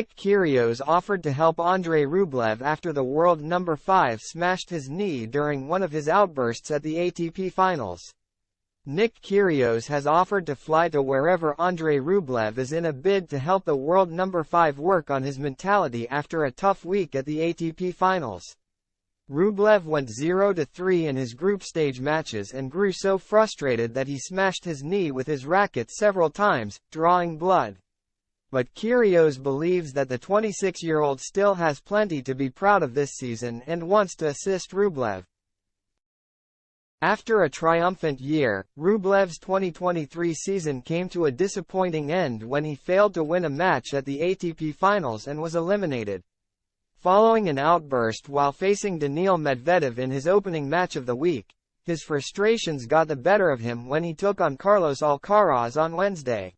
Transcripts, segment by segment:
Nick Kyrgios offered to help Andrey Rublev after the world number 5 smashed his knee during one of his outbursts at the ATP Finals. Nick Kyrgios has offered to fly to wherever Andrey Rublev is in a bid to help the world number 5 work on his mentality after a tough week at the ATP Finals. Rublev went 0-3 in his group stage matches and grew so frustrated that he smashed his knee with his racket several times, drawing blood. But Kyrgios believes that the 26-year-old still has plenty to be proud of this season and wants to assist Rublev. After a triumphant year, Rublev's 2023 season came to a disappointing end when he failed to win a match at the ATP Finals and was eliminated. Following an outburst while facing Daniil Medvedev in his opening match of the week, his frustrations got the better of him when he took on Carlos Alcaraz on Wednesday.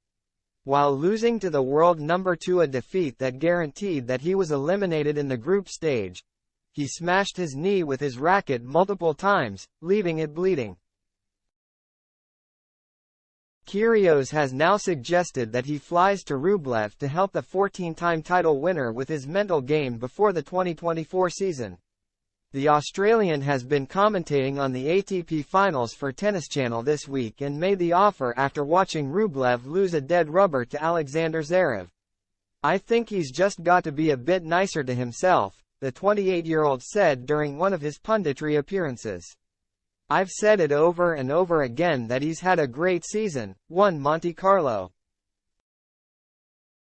While losing to the world number 2, a defeat that guaranteed that he was eliminated in the group stage, he smashed his knee with his racket multiple times, leaving it bleeding. Kyrgios has now suggested that he flies to Rublev to help the 14-time title winner with his mental game before the 2024 season. The Australian has been commentating on the ATP Finals for Tennis Channel this week and made the offer after watching Rublev lose a dead rubber to Alexander Zverev. "I think he's just got to be a bit nicer to himself," the 28-year-old said during one of his punditry appearances. "I've said it over and over again that he's had a great season, won Monte Carlo.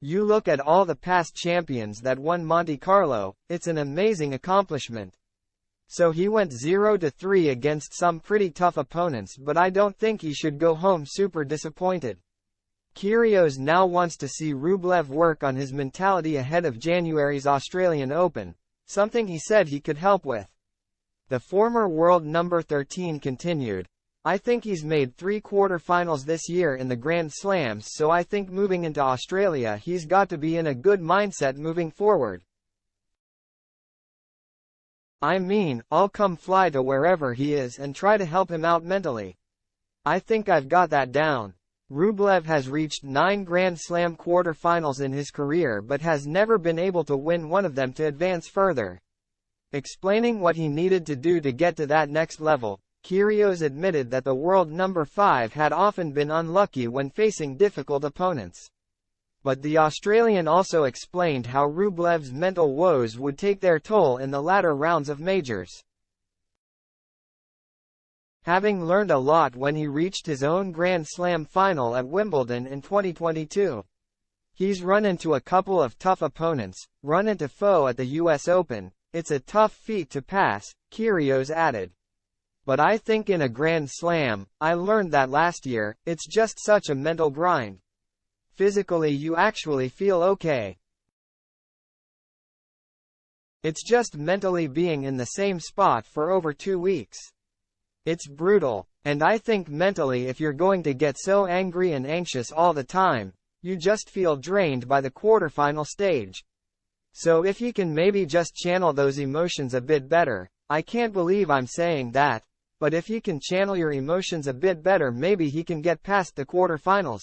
You look at all the past champions that won Monte Carlo, it's an amazing accomplishment. So he went 0-3 against some pretty tough opponents, but I don't think he should go home super disappointed." Kyrgios now wants to see Rublev work on his mentality ahead of January's Australian Open, something he said he could help with. The former world number 13 continued, "I think he's made 3 quarter-finals this year in the Grand Slams, so I think moving into Australia he's got to be in a good mindset moving forward. I mean, I'll come fly to wherever he is and try to help him out mentally. I think I've got that down." Rublev has reached 9 Grand Slam quarter-finals in his career but has never been able to win one of them to advance further. Explaining what he needed to do to get to that next level, Kyrgios admitted that the world number 5 had often been unlucky when facing difficult opponents. But the Australian also explained how Rublev's mental woes would take their toll in the latter rounds of majors. Having learned a lot when he reached his own Grand Slam final at Wimbledon in 2022. He's run into a couple of tough opponents, run into foe at the US Open. It's a tough feat to pass, Kyrgios added. But I think in a Grand Slam, I learned that last year, it's just such a mental grind. Physically you actually feel okay. It's just mentally being in the same spot for over 2 weeks. It's brutal. And I think mentally if you're going to get so angry and anxious all the time, you just feel drained by the quarterfinal stage. So if he can maybe just channel those emotions a bit better, I can't believe I'm saying that, but if you can channel your emotions a bit better maybe he can get past the quarterfinals,"